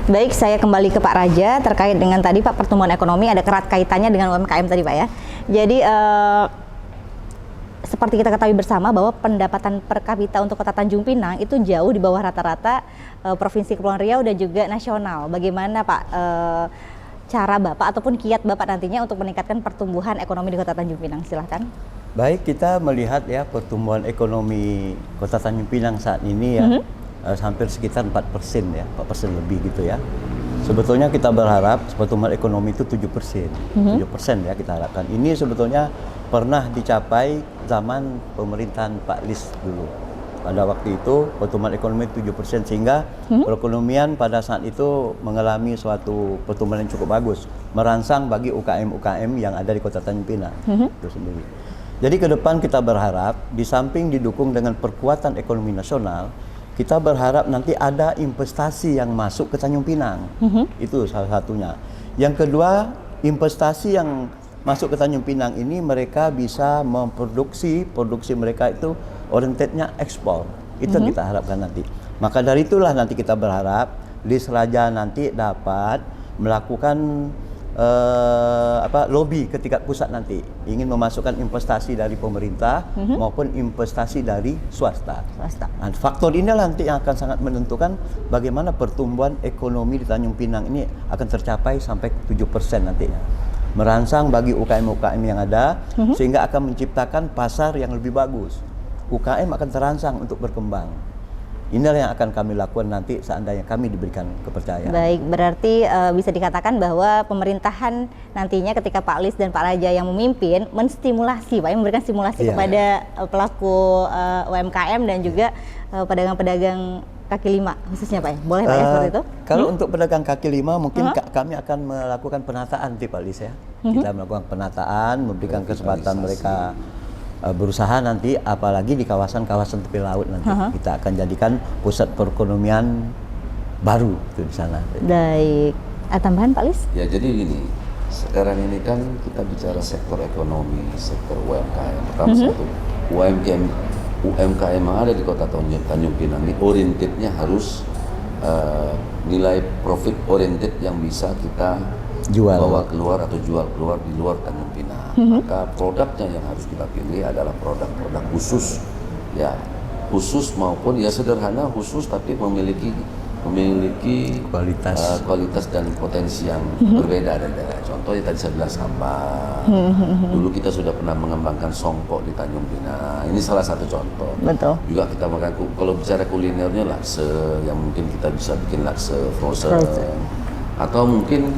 Baik, saya kembali ke Pak Raja terkait dengan tadi Pak, pertumbuhan ekonomi ada erat kaitannya dengan UMKM tadi Pak ya. Jadi seperti kita ketahui bersama bahwa pendapatan per kapita untuk Kota Tanjung Pinang itu jauh di bawah rata-rata Provinsi Kepulauan Riau dan juga nasional. Bagaimana Pak cara Bapak ataupun kiat Bapak nantinya untuk meningkatkan pertumbuhan ekonomi di Kota Tanjung Pinang? Silahkan. Baik, kita melihat ya pertumbuhan ekonomi Kota Tanjung Pinang saat ini ya hampir sekitar 4% ya, 4% lebih gitu ya. Sebetulnya kita berharap pertumbuhan ekonomi itu 7%, 7% ya kita harapkan. Ini sebetulnya pernah dicapai zaman pemerintahan Pak Lis dulu. Pada waktu itu pertumbuhan ekonomi 7% sehingga perekonomian pada saat itu mengalami suatu pertumbuhan yang cukup bagus, merangsang bagi UKM-UKM yang ada di Kota Tanjung Pinang itu sendiri. Jadi ke depan kita berharap di samping didukung dengan perkuatan ekonomi nasional, kita berharap nanti ada investasi yang masuk ke Tanjung Pinang. Itu salah satunya. Yang kedua, investasi yang masuk ke Tanjung Pinang ini mereka bisa memproduksi, produksi mereka itu orientednya ekspor. Itu yang kita harapkan nanti. Maka dari itulah nanti kita berharap Lis Raja nanti dapat melakukan lobby ke tingkat pusat nanti, ingin memasukkan investasi dari pemerintah maupun investasi dari swasta. Nah, faktor inilah nanti yang akan sangat menentukan bagaimana pertumbuhan ekonomi di Tanjung Pinang ini akan tercapai sampai 7% nantinya. Merangsang bagi UKM-UKM yang ada sehingga akan menciptakan pasar yang lebih bagus. UKM akan terangsang untuk berkembang. Inilah yang akan kami lakukan nanti seandainya kami diberikan kepercayaan. Baik, berarti bisa dikatakan bahwa pemerintahan nantinya ketika Pak Lis dan Pak Raja yang memimpin menstimulasi, Pak, memberikan stimulasi kepada pelaku UMKM dan juga pedagang-pedagang kaki lima khususnya Pak ya? Boleh Pak ya seperti itu? Kalau untuk pedagang kaki lima mungkin kami akan melakukan penataan Pak Lis ya. Kita melakukan penataan, memberikan kesempatan mereka berusaha nanti, apalagi di kawasan-kawasan tepi laut nanti kita akan jadikan pusat perekonomian baru itu di sana. Baik, tambahan Pak Lis? Ya jadi gini, sekarang ini kan kita bicara sektor ekonomi, sektor UMKM. Pertama satu, UMKM yang ada di Kota Tanjung Pinang ini orientednya harus nilai profit oriented yang bisa kita bawa keluar atau jual keluar di luar Tanjung Pinang. Maka produknya yang harus kita pilih adalah produk-produk khusus, ya khusus maupun ya sederhana khusus tapi memiliki kualitas dan potensi yang berbeda dari daerah. Contohnya tadi saya bilang sambal. Dulu kita sudah pernah mengembangkan songkok di Tanjung Pinang. Ini salah satu contoh. Betul. Juga kita makan, kalau bicara kulinernya lakse, yang mungkin kita bisa bikin lakse frozen. Atau mungkin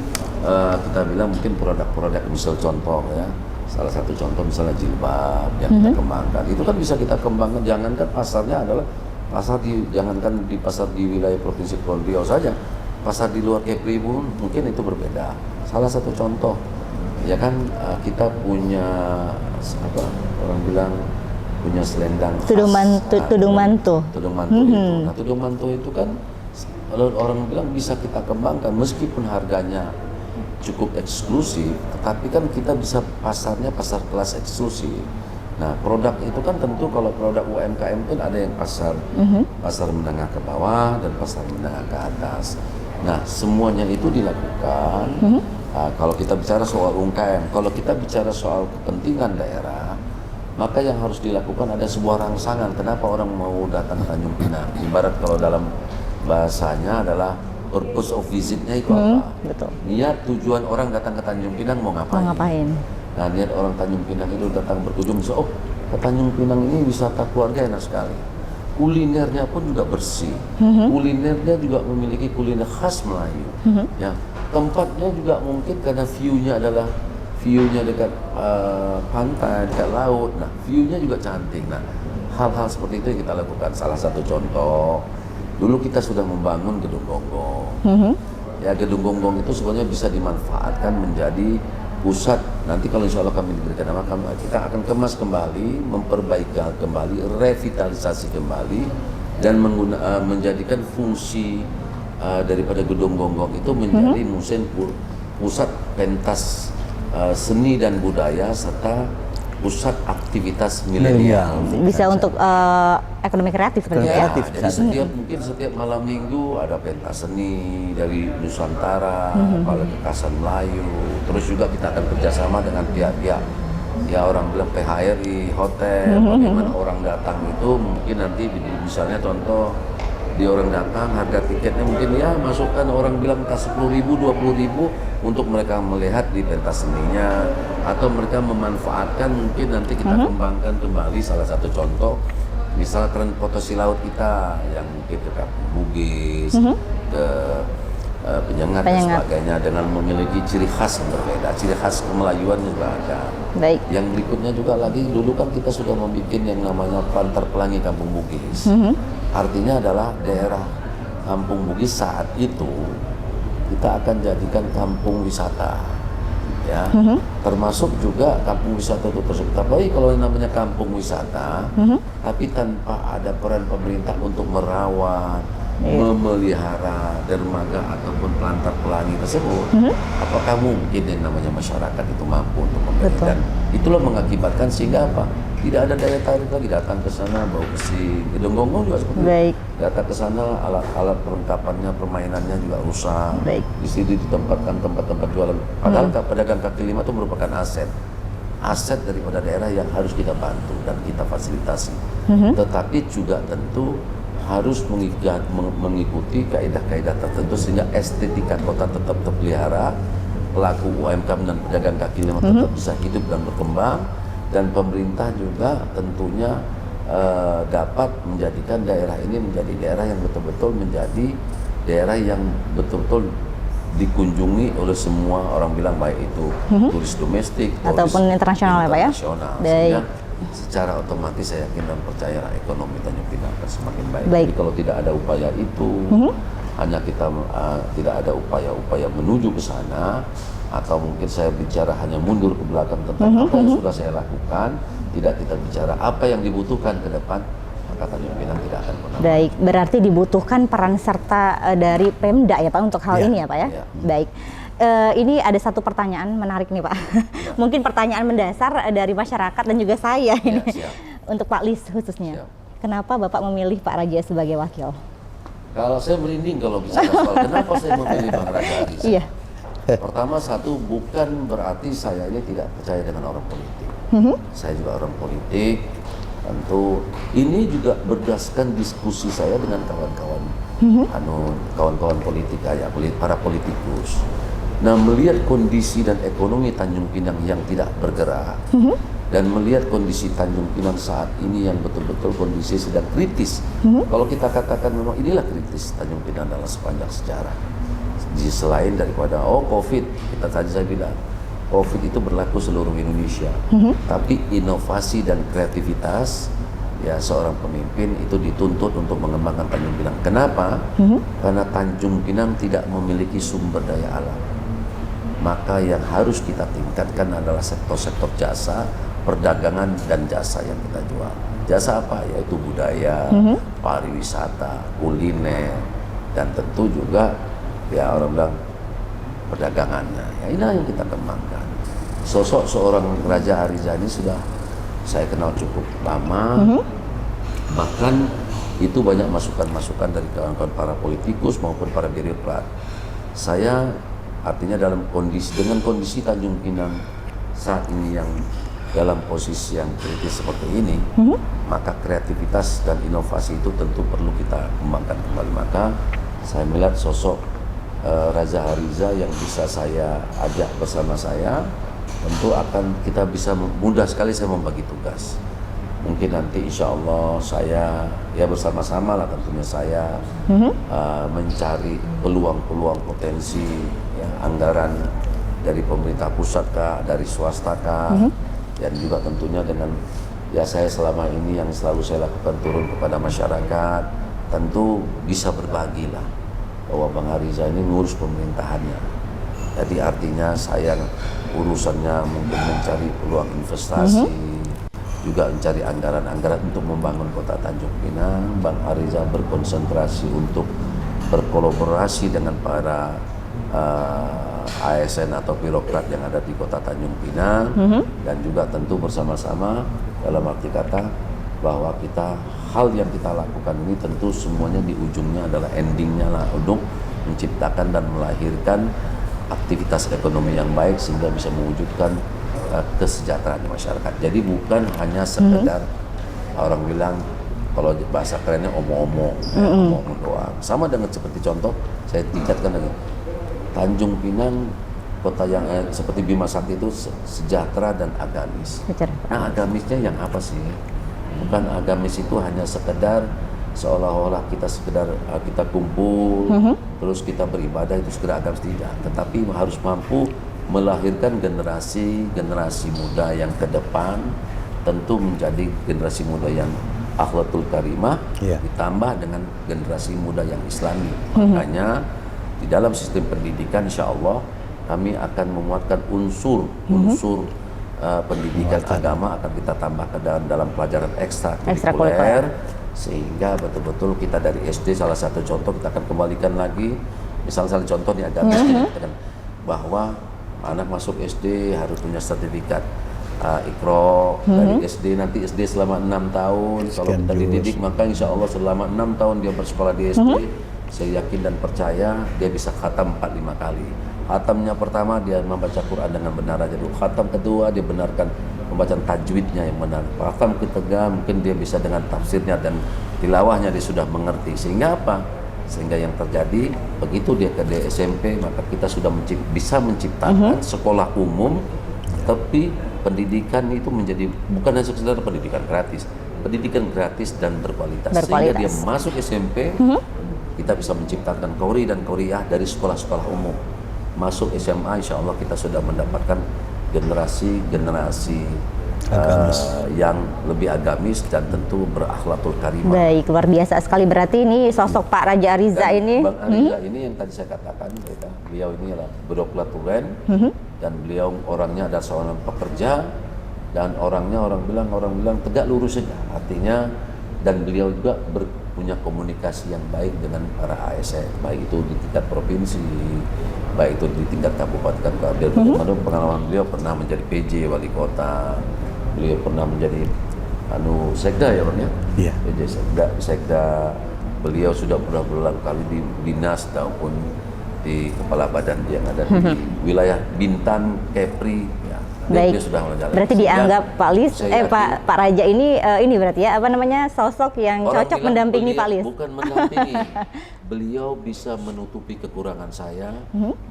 kita bilang mungkin produk-produk misal contoh ya. Salah satu contoh misalnya jilbab yang kita kembangkan. Itu kan bisa kita kembangkan, jangankan pasarnya adalah jangankan di pasar di wilayah Provinsi Kepulauan Riau saja, pasar di luar Kepri pun mungkin itu berbeda. Salah satu contoh ya kan kita punya orang bilang punya selendang khas, tudung mantu itu. Nah, tudung mantu itu kan orang bilang bisa kita kembangkan meskipun harganya cukup eksklusif, tetapi kan kita bisa pasarnya pasar kelas eksklusif. Nah, produk itu kan tentu kalau produk UMKM itu ada yang pasar menengah ke bawah dan pasar menengah ke atas. Nah, semuanya itu dilakukan. Kalau kita bicara soal UMKM, kalau kita bicara soal kepentingan daerah, maka yang harus dilakukan ada sebuah rangsangan. Kenapa orang mau datang ke Tanjung Pinang? Ibarat kalau dalam bahasanya adalah purpose of visitnya itu apa? Betul. Niat tujuan orang datang ke Tanjung Pinang mau ngapain? Nah, niat orang Tanjung Pinang itu datang berkunjung, ke Tanjung Pinang ini wisata keluarga enak sekali. Kulinernya pun juga bersih. Kulinernya juga memiliki kuliner khas Melayu. Ya, tempatnya juga mungkin karena view-nya dekat pantai, dekat laut. Nah, view-nya juga cantik. Nah, hal-hal seperti itu yang kita lakukan. Salah satu contoh, dulu kita sudah membangun Gedung Gonggong. Ya, Gedung Gonggong itu sebenarnya bisa dimanfaatkan menjadi pusat. Nanti kalau insya Allah kami diberikan nama, kita akan kemas kembali, memperbaiki kembali, revitalisasi kembali, dan menjadikan fungsi daripada Gedung Gonggong itu menjadi pusat pentas seni dan budaya serta pusat aktivitas milenial. Bisa untuk ekonomi kreatif seperti Ekonomi itu ya. kreatif. Jadi setiap malam minggu ada pentas seni dari Nusantara, apalagi kekasan Melayu. Terus juga kita akan kerjasama dengan pihak-pihak, ya orang bilang PHRI, hotel, bagaimana orang datang itu mungkin nanti misalnya contoh di orang datang harga tiketnya mungkin ya masukkan orang bilang entah 10.000, 20.000 untuk mereka melihat di pentas seninya, atau mereka memanfaatkan mungkin nanti kita kembangkan kembali salah satu contoh misalnya tren potensi laut kita yang mungkin ke Kampung Bugis, ke Penyengat dan sebagainya dengan memiliki ciri khas yang berbeda, ciri khas kemelayuan juga ada. Baik. Yang berikutnya juga lagi dulu kan kita sudah membuat yang namanya Pantar Pelangi Kampung Bugis. Artinya adalah daerah Kampung Bugis saat itu kita akan jadikan kampung wisata, ya. Termasuk juga kampung wisata itu tersebut. Tapi kalau yang namanya kampung wisata, tapi tanpa ada peran pemerintah untuk merawat, memelihara dermaga ataupun Pantar Pelangi tersebut, apakah mungkin yang namanya masyarakat itu mampu untuk membeli? Dan itulah mengakibatkan sehingga apa? Tidak ada daya tarik lagi, datang ke sana bau besi, gedung gonggong juga seperti itu. Datang ke sana alat-alat perlengkapannya, permainannya juga rusak. Di situ ditempatkan tempat-tempat jualan. Padahal pedagang kaki lima itu merupakan aset daripada daerah yang harus kita bantu dan kita fasilitasi. Tetapi juga tentu harus mengikuti kaidah-kaidah tertentu sehingga estetika kota tetap terpelihara, pelaku UMKM dan pedagang kaki lima tetap bisa hidup dan berkembang, dan pemerintah juga tentunya dapat menjadikan daerah ini menjadi daerah yang betul-betul menjadi daerah yang betul-betul dikunjungi oleh semua orang, bilang baik itu turis domestik ataupun internasional ya Pak ya. Sehingga secara otomatis saya yakin dan percaya ekonomi Tanjung Pinang akan semakin baik. Jadi kalau tidak ada upaya itu, hanya kita tidak ada upaya-upaya menuju ke sana, atau mungkin saya bicara hanya mundur ke belakang tentang apa yang sudah saya lakukan, tidak kita bicara apa yang dibutuhkan ke depan, maka Tanjung Pinang tidak akan pernah. Baik, berarti dibutuhkan peran serta dari Pemda ya Pak untuk hal ini ya Pak ya. Baik. Ini ada satu pertanyaan menarik nih Pak. Mungkin pertanyaan mendasar dari masyarakat dan juga saya ini. Untuk Pak Lis khususnya. Kenapa Bapak memilih Pak Raja sebagai wakil? Kalau saya merinding kalau bicara soal kenapa saya memilih Bang Raja Ariza. Iya. Pertama, satu, bukan berarti saya ini tidak percaya dengan orang politik. Saya juga orang politik. Tentu ini juga berdasarkan diskusi saya dengan kawan-kawan, kawan-kawan politik, para politikus. Nah, melihat kondisi dan ekonomi Tanjung Pinang yang tidak bergerak, dan melihat kondisi Tanjung Pinang saat ini yang betul-betul kondisi sedang kritis. Kalau kita katakan memang inilah kritis Tanjung Pinang dalam sepanjang sejarah. Selain daripada COVID, kita tadi saya bilang COVID itu berlaku seluruh Indonesia, tapi inovasi dan kreativitas ya seorang pemimpin itu dituntut untuk mengembangkan Tanjung Pinang. Kenapa? Karena Tanjung Pinang tidak memiliki sumber daya alam. Maka yang harus kita tingkatkan adalah sektor-sektor jasa, perdagangan dan jasa yang kita jual. Jasa apa? Yaitu budaya, pariwisata, kuliner, dan tentu juga ya orang bilang perdagangannya. Ya inilah yang kita kembangkan. Sosok seorang Raja Ariza ini sudah saya kenal cukup lama. Bahkan itu banyak masukan-masukan dari kawan-kawan para politikus maupun para birokrat. Saya artinya dengan kondisi Tanjung Pinang saat ini yang dalam posisi yang kritis seperti ini, maka kreativitas dan inovasi itu tentu perlu kita kembangkan kembali. Maka saya melihat sosok Raja Ariza yang bisa saya ajak bersama saya, tentu akan kita bisa mudah sekali saya membagi tugas. Mungkin nanti insya Allah saya ya bersama-sama lah tentunya saya mencari peluang-peluang potensi ya, anggaran dari pemerintah pusat kah, dari swasta kah, dan juga tentunya dengan ya saya selama ini yang selalu saya lakukan turun kepada masyarakat, tentu bisa berbagi lah bahwa Bang Ariza ini ngurus pemerintahannya. Jadi artinya saya urusannya mungkin mencari peluang investasi, juga mencari anggaran-anggaran untuk membangun kota Tanjung Pinang. Bang Ariza berkonsentrasi untuk berkolaborasi dengan para ASN atau birokrat yang ada di kota Tanjung Pinang, dan juga tentu bersama-sama dalam arti kata bahwa hal yang kita lakukan ini tentu semuanya di ujungnya adalah endingnya lah untuk menciptakan dan melahirkan aktivitas ekonomi yang baik sehingga bisa mewujudkan kesejahteraan di masyarakat. Jadi bukan hanya sekedar orang bilang kalau bahasa kerennya omong-omong doang. Sama dengan seperti contoh saya tingkatkan lagi. Tanjung Pinang kota yang seperti Bima Sakti itu sejahtera dan agamis. Nah, agamisnya yang apa sih? Bukan agamis itu hanya sekedar seolah-olah kita kumpul terus kita beribadah itu sekedar agamis, tidak. Tetapi harus mampu melahirkan generasi muda yang ke depan, tentu menjadi generasi muda yang akhlakul karimah, ditambah dengan generasi muda yang islami. Makanya di dalam sistem pendidikan insya Allah kami akan memuatkan unsur pendidikan agama akan kita tambah ke dalam pelajaran ekstrakurikuler, sehingga betul-betul kita dari SD, salah satu contoh kita akan kembalikan lagi, misalnya contoh nih agamis, bahwa anak masuk SD harus punya sertifikat Iqra dari SD, nanti SD selama 6 tahun. Kalau kita dididik maka insya Allah selama 6 tahun dia bersekolah di SD, saya yakin dan percaya dia bisa khatam 4-5 kali. Khatamnya pertama dia membaca Quran dengan benar aja dulu. Khatam kedua dia benarkan pembacaan tajwidnya yang benar. Khatam ketiga mungkin dia bisa dengan tafsirnya dan tilawahnya dia sudah mengerti. Sehingga apa? Sehingga yang terjadi begitu dia ke SMP maka kita sudah bisa menciptakan sekolah umum, tapi pendidikan itu menjadi bukan hanya sekedar pendidikan gratis dan berkualitas. Sehingga dia masuk SMP, kita bisa menciptakan qori dan qoriah dari sekolah-sekolah umum. Masuk SMA, insya Allah kita sudah mendapatkan generasi yang lebih agamis dan tentu berakhlakul karimah. Baik, luar biasa sekali. Berarti ini sosok Pak Raja Ariza ini. Bang Ariza ini yang tadi saya katakan, beliau ini adalah berdoklaturen dan beliau orangnya adalah seorang pekerja dan orang bilang tegak lurus saja. Artinya dan beliau juga punya komunikasi yang baik dengan para ASN, baik itu di tingkat provinsi, baik itu di tingkat kabupaten. Pengalaman beliau pernah menjadi PJ wali kota, beliau pernah menjadi sekda ya Bang ya? Iya. PJ sekda. Beliau sudah pernah berulang kali di dinas maupun di kepala badan yang ada di wilayah Bintan, Kepri. Ya. Baik. Berarti dianggap Pak Lis, Pak Raja ini berarti ya sosok yang cocok mendampingi Pak Lis. Bukan mendampingi. Beliau bisa menutupi kekurangan saya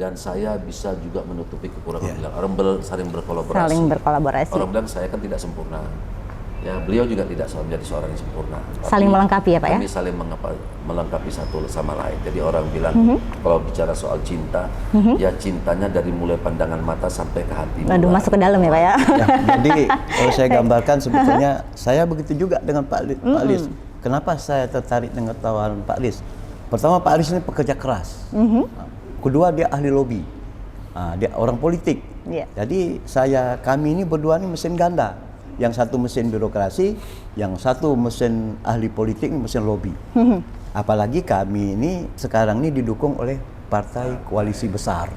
dan saya bisa juga menutupi kekurangan beliau. Orang saling berkolaborasi. Orang bilang saya kan tidak sempurna. Ya, beliau juga tidak menjadi seorang yang sempurna. Saling melengkapi ya Pak ya? Kami saling melengkapi satu sama lain. Jadi orang bilang kalau bicara soal cinta, ya cintanya dari mulai pandangan mata sampai ke hati. Aduh, masuk ke dalam ya Pak ya? Jadi kalau saya gambarkan sebetulnya saya begitu juga dengan Pak Lis. Kenapa saya tertarik dengan tawaran Pak Lis? Pertama, Pak Lis ini pekerja keras. Kedua, dia ahli lobi. Dia orang politik. Jadi kami ini berdua ini mesin ganda. Yang satu mesin birokrasi, yang satu mesin ahli politik, mesin lobby. Apalagi kami ini sekarang ini didukung oleh partai koalisi besar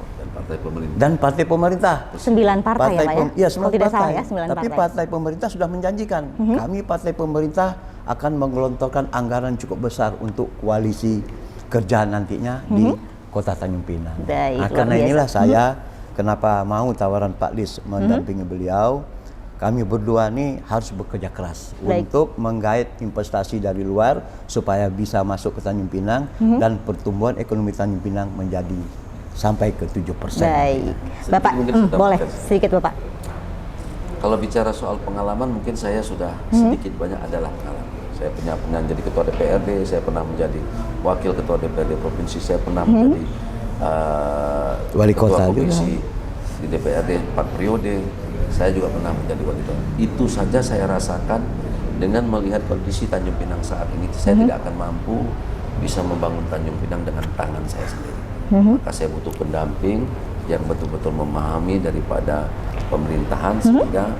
dan partai pemerintah. 9 partai ya Pak ya? Iya, 9 partai. Salah ya, 9 Tapi partai pemerintah sudah menjanjikan. Kami partai pemerintah akan menggelontorkan anggaran cukup besar untuk koalisi kerja nantinya di Kota Tanjung Pinang. Karena inilah saya kenapa mau tawaran Pak Lis mendampingi beliau. Kami berdua ini harus bekerja keras untuk menggait investasi dari luar supaya bisa masuk ke Tanjung Pinang dan pertumbuhan ekonomi Tanjung Pinang menjadi sampai ke 7%. Baik. Bapak, boleh sedikit Bapak. Kalau bicara soal pengalaman mungkin saya sudah sedikit banyak adalah pengalaman. Saya pernah menjadi ketua DPRD, saya pernah menjadi wakil ketua DPRD provinsi, saya pernah menjadi wali kota provinsi di DPRD 4 periode. Saya juga pernah menjadi wali kota. Itu saja saya rasakan dengan melihat kondisi Tanjung Pinang saat ini. Saya tidak akan mampu bisa membangun Tanjung Pinang dengan tangan saya sendiri. Maka saya butuh pendamping yang betul-betul memahami daripada pemerintahan sehingga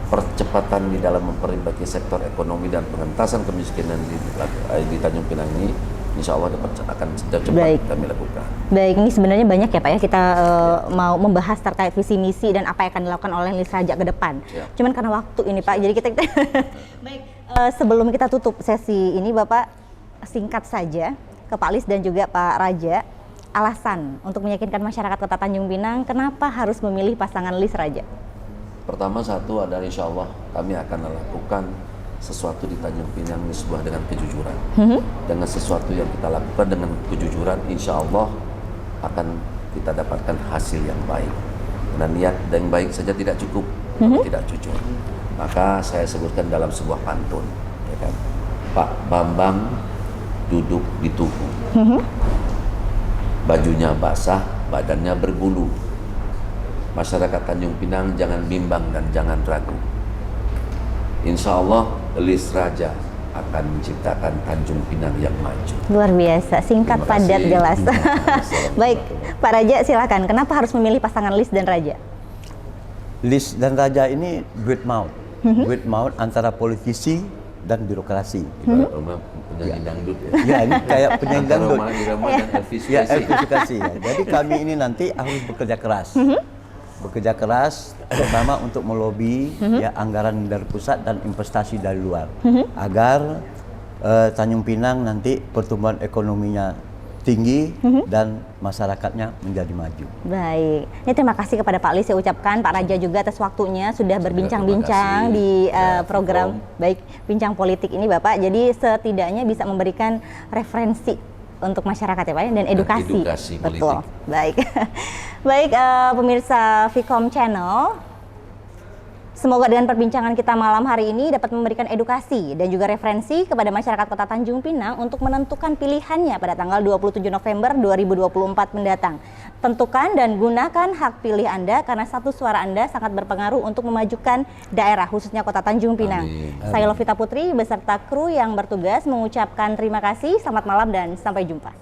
percepatan di dalam memperbaiki sektor ekonomi dan pengentasan kemiskinan di Tanjung Pinang ini insya Allah akan cepat kami lakukan. Baik, ini sebenarnya banyak ya Pak ya kita mau membahas terkait visi misi dan apa yang akan dilakukan oleh Lis Raja ke depan. Cuman karena waktu ini Pak, jadi kita baik Sebelum kita tutup sesi ini, Bapak singkat saja ke Pak Lis dan juga Pak Raja, alasan untuk meyakinkan masyarakat Kota Tanjung Pinang kenapa harus memilih pasangan Lis Raja? Pertama satu adalah insya Allah kami akan melakukan sesuatu di Tanjung Pinang ini sebuah dengan kejujuran. Dengan sesuatu yang kita lakukan dengan kejujuran, insya Allah akan kita dapatkan hasil yang baik. Dan niat yang baik saja tidak cukup kalau tidak jujur. Maka saya sebutkan dalam sebuah pantun, ya kan? Pak Bambang duduk di tugu, bajunya basah, badannya berbulu. Masyarakat Tanjung Pinang jangan bimbang dan jangan ragu. Insya Allah Lis Raja akan menciptakan Tanjung Pinang yang maju. Luar biasa, singkat, padat, jelas. Baik, Pak Raja silakan. Kenapa harus memilih pasangan Lis dan Raja? Lis dan Raja ini duit maut, duit maut antara politisi dan birokrasi. Penyanyi dangdut ya. Ya, ini kayak penyanyi dangdut. Ya, Elvis Sukaesih. Ya. Jadi kami ini nanti harus bekerja keras. Bekerja keras terutama untuk melobi ya anggaran dari pusat dan investasi dari luar agar Tanjung Pinang nanti pertumbuhan ekonominya tinggi dan masyarakatnya menjadi maju. Baik, ini terima kasih kepada Pak Lis saya ucapkan, Pak Raja juga atas waktunya sudah berbincang-bincang di program baik Bincang Politik ini Bapak. Jadi setidaknya bisa memberikan referensi untuk masyarakat ya Pak dan edukasi. Betul. Baik. Baik pemirsa Vkom Channel. Semoga dengan perbincangan kita malam hari ini dapat memberikan edukasi dan juga referensi kepada masyarakat Kota Tanjung Pinang untuk menentukan pilihannya pada tanggal 27 November 2024 mendatang. Tentukan dan gunakan hak pilih Anda karena satu suara Anda sangat berpengaruh untuk memajukan daerah khususnya Kota Tanjung Pinang. Amin. Saya Lovita Putri beserta kru yang bertugas mengucapkan terima kasih, selamat malam dan sampai jumpa.